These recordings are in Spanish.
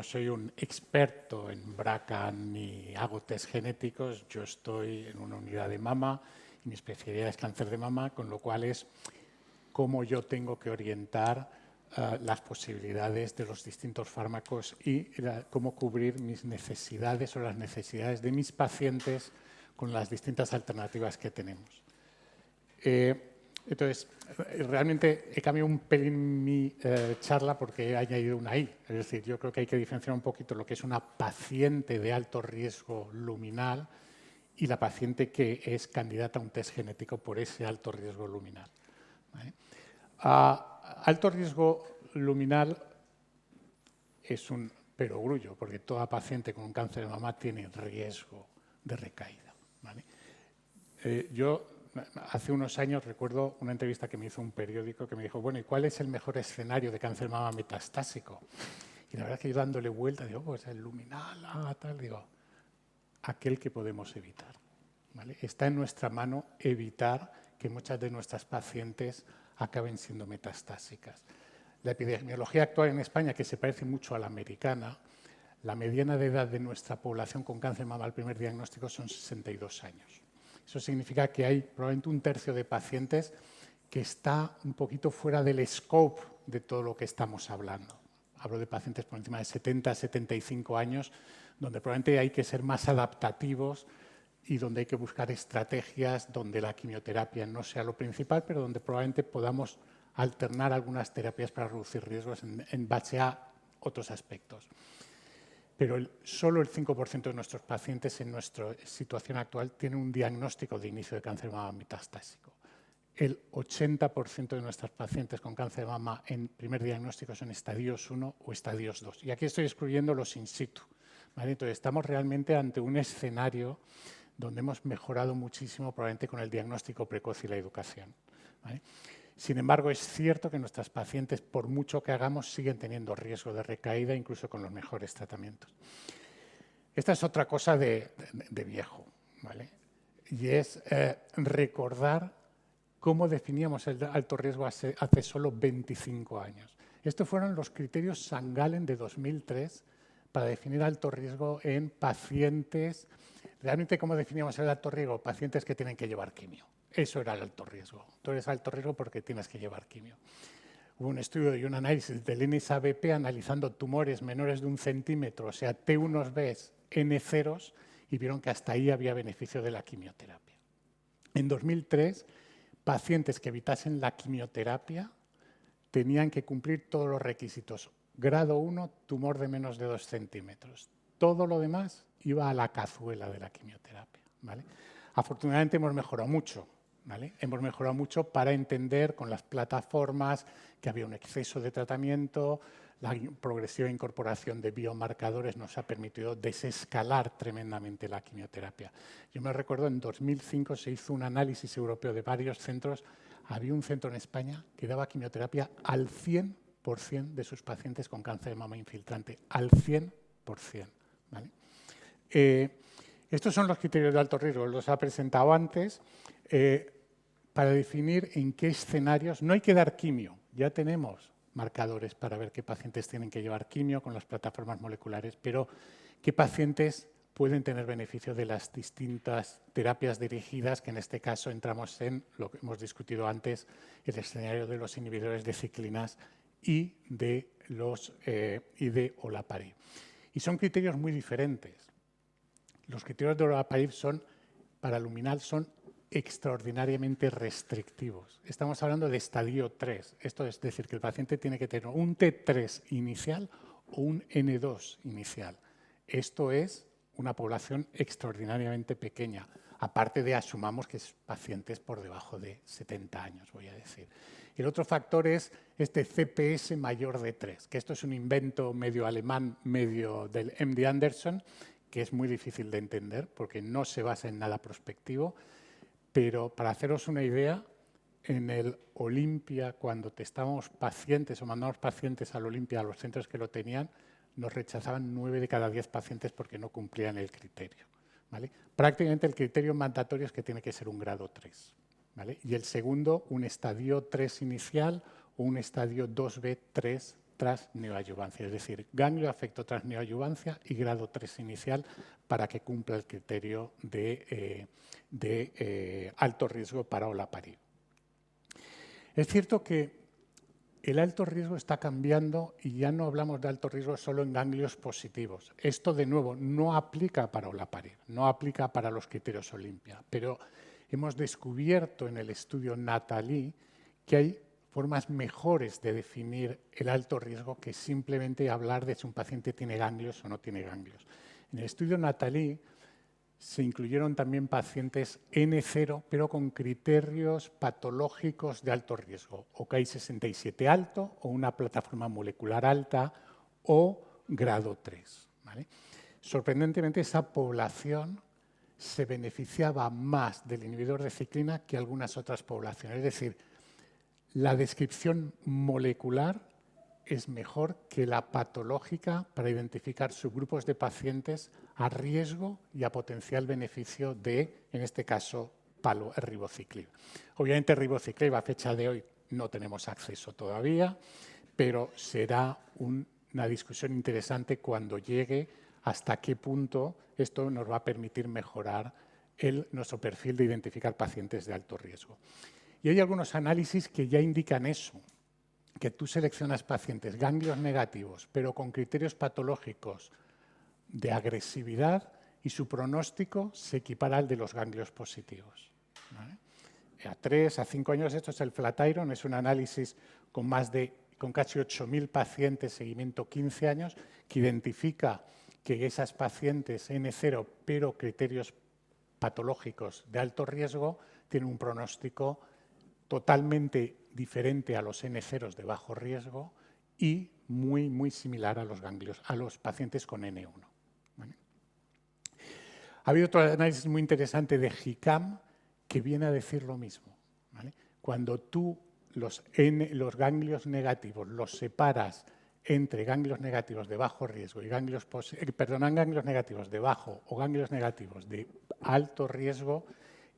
soy un experto en BRCA ni hago test genéticos, yo estoy en una unidad de mama y mi especialidad es cáncer de mama, con lo cual es cómo yo tengo que orientar las posibilidades de los distintos fármacos y cómo cubrir mis necesidades o las necesidades de mis pacientes con las distintas alternativas que tenemos. Entonces, realmente he cambiado un pelín mi charla porque he añadido una I. Es decir, yo creo que hay que diferenciar un poquito lo que es una paciente de alto riesgo luminal y la paciente que es candidata a un test genético por ese alto riesgo luminal, ¿vale? Alto riesgo luminal es un perogrullo, porque toda paciente con un cáncer de mama tiene riesgo de recaída, ¿vale? Yo hace unos años recuerdo una entrevista que me hizo un periódico que me dijo, bueno, ¿y cuál es el mejor escenario de cáncer de mama metastásico? Y la verdad es que yo dándole vuelta, digo, pues el luminal, tal, digo, aquel que podemos evitar, ¿vale? Está en nuestra mano evitar que muchas de nuestras pacientes acaben siendo metastásicas. La epidemiología actual en España, que se parece mucho a la americana, la mediana de edad de nuestra población con cáncer de mama al primer diagnóstico son 62 años. Eso significa que hay probablemente un tercio de pacientes que está un poquito fuera del scope de todo lo que estamos hablando. Hablo de pacientes por encima de 70, 75 años, donde probablemente hay que ser más adaptativos y donde hay que buscar estrategias donde la quimioterapia no sea lo principal, pero donde probablemente podamos alternar algunas terapias para reducir riesgos en base a otros aspectos. Pero solo el 5% de nuestros pacientes en nuestra situación actual tienen un diagnóstico de inicio de cáncer de mama metastásico. El 80% de nuestras pacientes con cáncer de mama en primer diagnóstico son estadios 1 o estadios 2. Y aquí estoy excluyendo los in situ, ¿vale? Entonces, estamos realmente ante un escenario donde hemos mejorado muchísimo probablemente con el diagnóstico precoz y la educación, ¿vale? Sin embargo, es cierto que nuestras pacientes, por mucho que hagamos, siguen teniendo riesgo de recaída, incluso con los mejores tratamientos. Esta es otra cosa de viejo, ¿vale? Y es recordar cómo definíamos el alto riesgo hace solo 25 años. Estos fueron los criterios St. Gallen de 2003 para definir alto riesgo en pacientes. Realmente, ¿cómo definíamos el alto riesgo? Pacientes que tienen que llevar quimio. Eso era el alto riesgo. Tú eres alto riesgo porque tienes que llevar quimio. Hubo un estudio y un análisis del NSABP analizando tumores menores de 1 centímetro, o sea, T1Bs, N0s, y vieron que hasta ahí había beneficio de la quimioterapia. En 2003, pacientes que evitasen la quimioterapia tenían que cumplir todos los requisitos. Grado 1, tumor de menos de 2 centímetros. Todo lo demás iba a la cazuela de la quimioterapia, ¿vale? Afortunadamente hemos mejorado mucho, ¿vale? Hemos mejorado mucho para entender con las plataformas que había un exceso de tratamiento, la progresiva incorporación de biomarcadores nos ha permitido desescalar tremendamente la quimioterapia. Yo me recuerdo en 2005 se hizo un análisis europeo de varios centros. Había un centro en España que daba quimioterapia al 100% de sus pacientes con cáncer de mama infiltrante, al 100%, ¿vale? Estos son los criterios de alto riesgo, los ha presentado antes, para definir en qué escenarios no hay que dar quimio. Ya tenemos marcadores para ver qué pacientes tienen que llevar quimio con las plataformas moleculares, pero qué pacientes pueden tener beneficio de las distintas terapias dirigidas, que en este caso entramos en lo que hemos discutido antes, el escenario de los inhibidores de ciclinas y de olaparib. Y son criterios muy diferentes. Los criterios de olaparib para luminal son extraordinariamente restrictivos. Estamos hablando de estadio 3. Esto es decir, que el paciente tiene que tener un T3 inicial o un N2 inicial. Esto es una población extraordinariamente pequeña, aparte de asumamos que es pacientes por debajo de 70 años, voy a decir. El otro factor es este CPS mayor de 3, que esto es un invento medio alemán, medio del MD Anderson, que es muy difícil de entender porque no se basa en nada prospectivo. Pero para haceros una idea, en el Olimpia, cuando testábamos pacientes o mandamos pacientes al Olimpia, a los centros que lo tenían, nos rechazaban 9 de cada 10 pacientes porque no cumplían el criterio, ¿vale? Prácticamente el criterio mandatorio es que tiene que ser un grado 3, ¿vale? Y el segundo, un estadio 3 inicial o un estadio 2B3 tras neoadyuvancia, es decir, ganglio afecto tras neoadyuvancia y grado 3 inicial para que cumpla el criterio de alto riesgo para olaparib. Es cierto que el alto riesgo está cambiando y ya no hablamos de alto riesgo solo en ganglios positivos. Esto, de nuevo, no aplica para olaparib, no aplica para los criterios Olimpia, pero hemos descubierto en el estudio Natalie que hay formas mejores de definir el alto riesgo que simplemente hablar de si un paciente tiene ganglios o no tiene ganglios. En el estudio Natalie se incluyeron también pacientes N0, pero con criterios patológicos de alto riesgo, OKI67 alto o una plataforma molecular alta o grado 3. ¿Vale? Sorprendentemente, esa población se beneficiaba más del inhibidor de ciclina que algunas otras poblaciones. Es decir, la descripción molecular es mejor que la patológica para identificar subgrupos de pacientes a riesgo y a potencial beneficio de, en este caso, ribociclib. Obviamente, ribociclib a fecha de hoy no tenemos acceso todavía, pero será una discusión interesante cuando llegue hasta qué punto esto nos va a permitir mejorar nuestro perfil de identificar pacientes de alto riesgo. Y hay algunos análisis que ya indican eso, que tú seleccionas pacientes ganglios negativos, pero con criterios patológicos de agresividad y su pronóstico se equipara al de los ganglios positivos. ¿Vale? A 3 a 5 años, esto es el Flatiron, es un análisis con casi 8.000 pacientes, seguimiento 15 años, que identifica que esas pacientes N0, pero criterios patológicos de alto riesgo, tienen un pronóstico totalmente diferente a los N0 de bajo riesgo y muy, muy similar a los ganglios, a los pacientes con N1. ¿Vale? Ha habido otro análisis muy interesante de GICAM que viene a decir lo mismo. ¿Vale? Cuando tú los ganglios negativos los separas entre ganglios negativos de bajo riesgo y ganglios negativos de bajo o ganglios negativos de alto riesgo,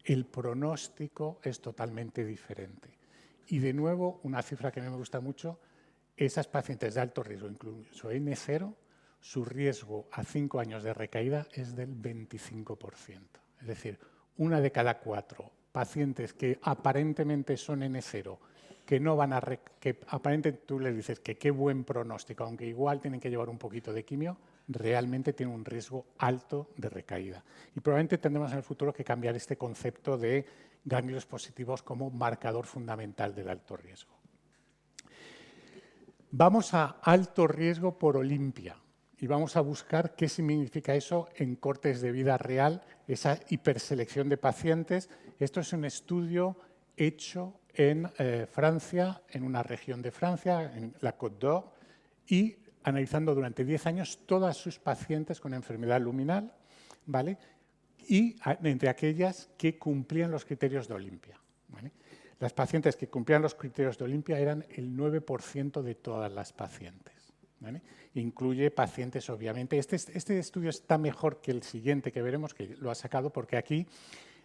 el pronóstico es totalmente diferente. Y de nuevo, una cifra que a mí me gusta mucho, esas pacientes de alto riesgo, incluso N0, su riesgo a 5 años de recaída es del 25%. Es decir, 1 de cada 4 pacientes que aparentemente son N0, que no van a que aparentemente tú les dices que qué buen pronóstico, aunque igual tienen que llevar un poquito de quimio, realmente tienen un riesgo alto de recaída. Y probablemente tendremos en el futuro que cambiar este concepto de ganglios positivos como marcador fundamental del alto riesgo. Vamos a alto riesgo por Olimpia y vamos a buscar qué significa eso en cortes de vida real, esa hiperselección de pacientes. Esto es un estudio hecho en Francia, en una región de Francia, en la Côte d'Or, y analizando durante 10 años todas sus pacientes con enfermedad luminal, ¿vale? Y entre aquellas que cumplían los criterios de Olimpia. ¿Vale? Las pacientes que cumplían los criterios de Olimpia eran el 9% de todas las pacientes. ¿Vale? Incluye pacientes, obviamente. Este estudio está mejor que el siguiente que veremos, que lo ha sacado, porque aquí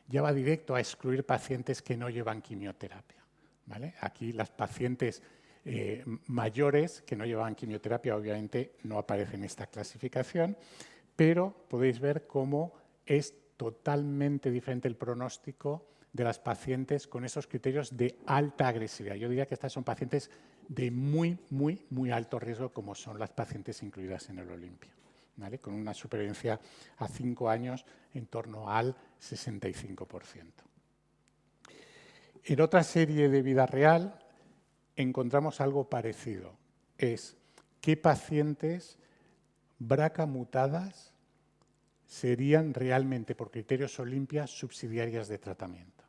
ya va directo a excluir pacientes que no llevan quimioterapia. ¿Vale? Aquí las pacientes mayores que no llevaban quimioterapia, obviamente, no aparecen en esta clasificación, pero podéis ver cómo es totalmente diferente el pronóstico de las pacientes con esos criterios de alta agresividad. Yo diría que estas son pacientes de muy, muy, muy alto riesgo, como son las pacientes incluidas en el Olimpia, ¿vale? Con una supervivencia a 5 años en torno al 65%. En otra serie de vida real encontramos algo parecido. Es qué pacientes BRCA mutadas serían realmente, por criterios Olimpia, subsidiarias de tratamiento.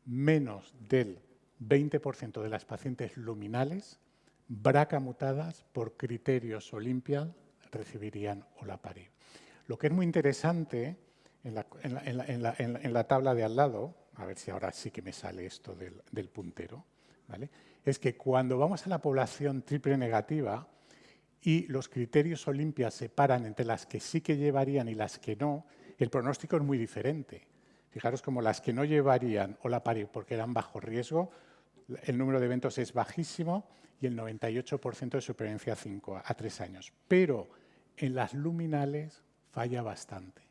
Menos del 20% de las pacientes luminales BRCA mutadas por criterios Olimpia recibirían olaparib. Lo que es muy interesante en la tabla de al lado, a ver si ahora sí que me sale esto del puntero, ¿vale? Es que cuando vamos a la población triple negativa y los criterios Olimpia separan entre las que sí que llevarían y las que no, el pronóstico es muy diferente. Fijaros como las que no llevarían olaparib porque eran bajo riesgo, el número de eventos es bajísimo y el 98% de supervivencia a 3 años. Pero en las luminales falla bastante,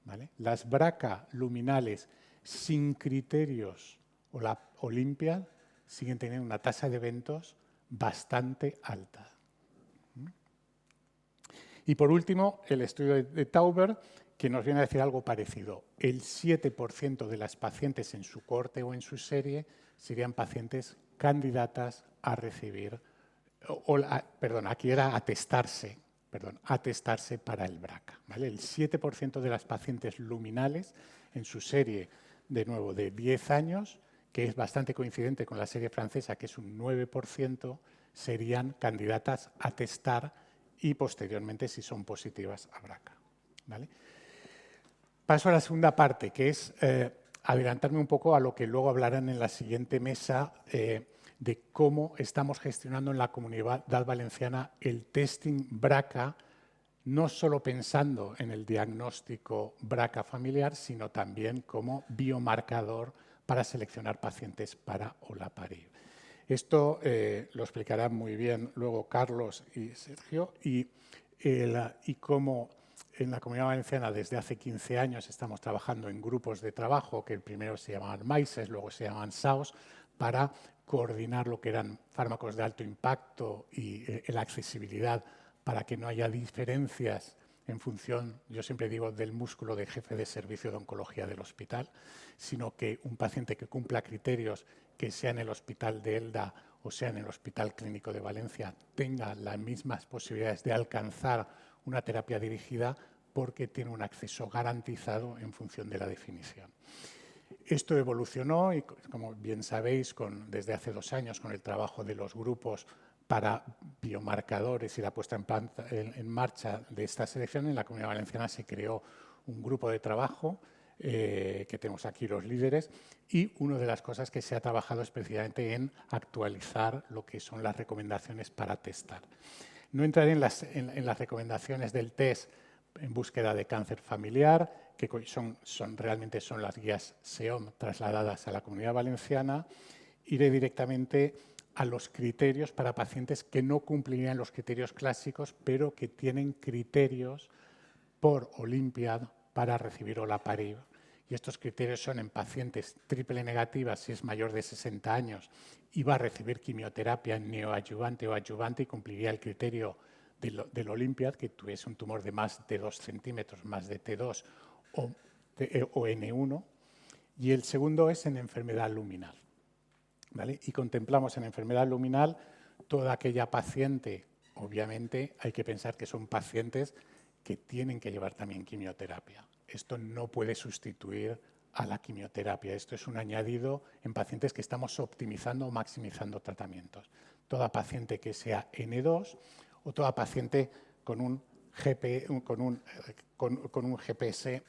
¿vale? Las BRCA luminales sin criterios o la Olympia siguen teniendo una tasa de eventos bastante alta. Y por último, el estudio de Tauber, que nos viene a decir algo parecido. El 7% de las pacientes en su cohorte o en su serie serían pacientes candidatas a recibir, aquí era a testarse para el BRCA, ¿vale? El 7% de las pacientes luminales en su serie, de nuevo, de 10 años, que es bastante coincidente con la serie francesa, que es un 9%, serían candidatas a testar y posteriormente si son positivas a BRCA, ¿vale? Paso a la segunda parte, que es adelantarme un poco a lo que luego hablarán en la siguiente mesa de cómo estamos gestionando en la Comunidad Valenciana el testing BRCA, no solo pensando en el diagnóstico BRCA familiar, sino también como biomarcador para seleccionar pacientes para olaparib. Esto lo explicarán muy bien luego Carlos y Sergio, y cómo en la Comunidad Valenciana desde hace 15 años estamos trabajando en grupos de trabajo, que el primero se llamaban MAISES, luego se llamaban SAOS, para coordinar lo que eran fármacos de alto impacto y la accesibilidad para que no haya diferencias en función, yo siempre digo, del músculo de jefe de servicio de oncología del hospital, sino que un paciente que cumpla criterios, que sea en el hospital de Elda o sea en el Hospital Clínico de Valencia, tenga las mismas posibilidades de alcanzar una terapia dirigida porque tiene un acceso garantizado en función de la definición. Esto evolucionó y, como bien sabéis, desde hace 2 años con el trabajo de los grupos para biomarcadores y la puesta en marcha de esta selección, en la Comunidad Valenciana se creó un grupo de trabajo que tenemos aquí los líderes, y una de las cosas que se ha trabajado es precisamente en actualizar lo que son las recomendaciones para testar. No entraré en las recomendaciones del test en búsqueda de cáncer familiar, que realmente son las guías SEOM trasladadas a la Comunidad Valenciana. Iré directamente a los criterios para pacientes que no cumplirían los criterios clásicos, pero que tienen criterios por Olympiad para recibir olaparib. Y estos criterios son en pacientes triple negativas si es mayor de 60 años y va a recibir quimioterapia neoadyuvante o adyuvante y cumpliría el criterio del Olympiad, que tuviese un tumor de más de 2 centímetros, más de T2 o N1. Y el segundo es en enfermedad luminal, ¿vale? Y contemplamos en enfermedad luminal toda aquella paciente, obviamente hay que pensar que son pacientes que tienen que llevar también quimioterapia. Esto no puede sustituir a la quimioterapia. Esto es un añadido en pacientes que estamos optimizando o maximizando tratamientos. Toda paciente que sea N2 o toda paciente con un GPS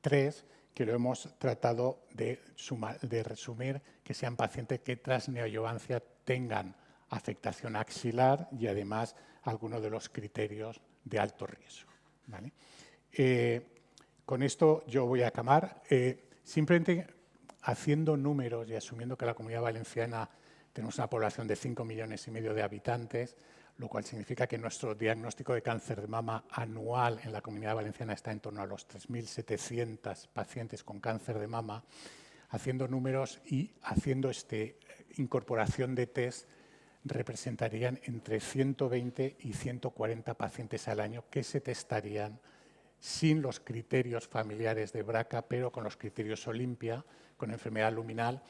3, que lo hemos tratado de resumir, que sean pacientes que tras neoadyuvancia tengan afectación axilar y además algunos de los criterios de alto riesgo, ¿vale? Con esto yo voy a acabar. Simplemente haciendo números y asumiendo que la Comunidad Valenciana tenemos una población de 5,5 millones de habitantes, lo cual significa que nuestro diagnóstico de cáncer de mama anual en la Comunidad Valenciana está en torno a los 3.700 pacientes con cáncer de mama. Haciendo números y haciendo incorporación de test, representarían entre 120 y 140 pacientes al año que se testarían sin los criterios familiares de BRCA, pero con los criterios Olympia, con enfermedad luminal,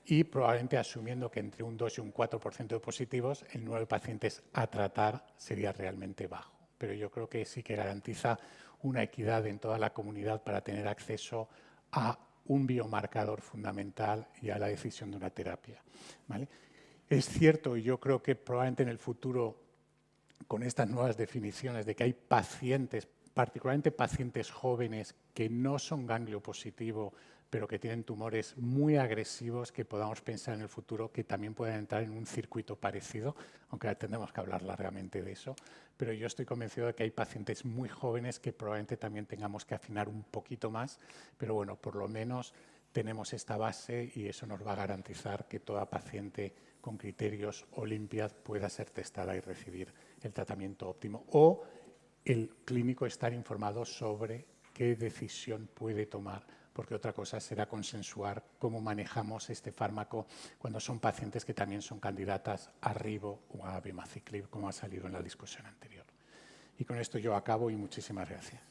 y probablemente asumiendo que entre un 2 y un 4% de positivos, el número de pacientes a tratar sería realmente bajo. Pero yo creo que sí que garantiza una equidad en toda la comunidad para tener acceso a un biomarcador fundamental y a la decisión de una terapia, ¿vale? Es cierto, y yo creo que probablemente en el futuro, con estas nuevas definiciones de que hay pacientes, particularmente pacientes jóvenes, que no son ganglio positivo, pero que tienen tumores muy agresivos, que podamos pensar en el futuro que también pueden entrar en un circuito parecido, aunque tendremos que hablar largamente de eso. Pero yo estoy convencido de que hay pacientes muy jóvenes que probablemente también tengamos que afinar un poquito más, pero bueno, por lo menos tenemos esta base y eso nos va a garantizar que toda paciente con criterios Olimpiad pueda ser testada y recibir el tratamiento óptimo. O el clínico estar informado sobre qué decisión puede tomar, porque otra cosa será consensuar cómo manejamos este fármaco cuando son pacientes que también son candidatas a ribo o a abemaciclib, como ha salido en la discusión anterior. Y con esto yo acabo y muchísimas gracias.